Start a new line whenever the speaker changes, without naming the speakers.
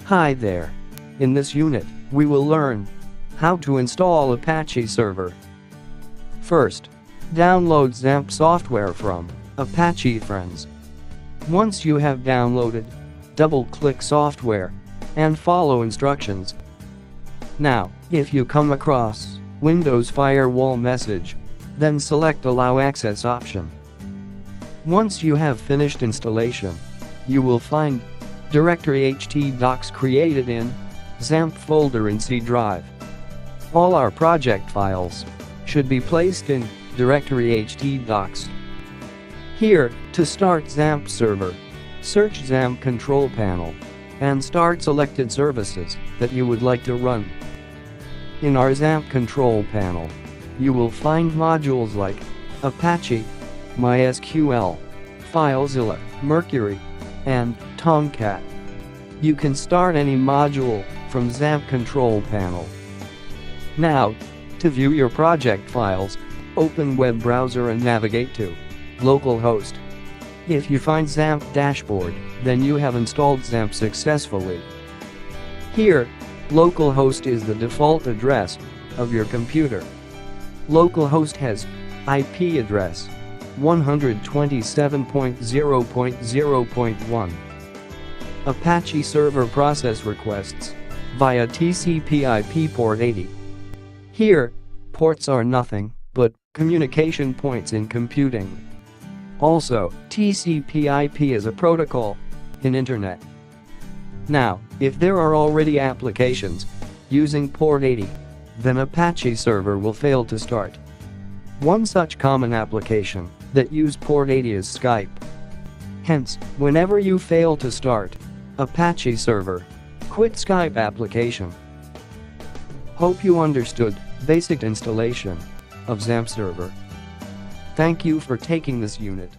Hi there. In this unit, we will learn how to install Apache Server. First, download XAMPP software from Apache Friends. Once you have downloaded, double-click software and follow instructions. Now, if you come across Windows Firewall message, then select Allow Access option. Once you have finished installation, you will find directory htdocs created in XAMPP folder in C drive. All our project files should be placed in directory htdocs. Here, to start XAMPP server, search XAMPP control panel and start selected services that you would like to run. In our XAMPP control panel, you will find modules like Apache, MySQL, FileZilla, Mercury, and Tomcat. You can start any module from XAMPP control panel. Now, to view your project files, open web browser and navigate to localhost. If you find XAMPP dashboard, then you have installed XAMPP successfully. Here, localhost is the default address of your computer. Localhost has IP address 127.0.0.1. Apache server process requests via TCP/IP port 80. Here, ports are nothing but communication points in computing. Also, TCP/IP is a protocol in Internet. Now, if there are already applications using port 80, then Apache server will fail to start. One such common application that use port 80 is Skype. Hence, whenever you fail to start Apache server, quit Skype application. Hope you understood basic installation of XAMPP server. Thank you for taking this unit.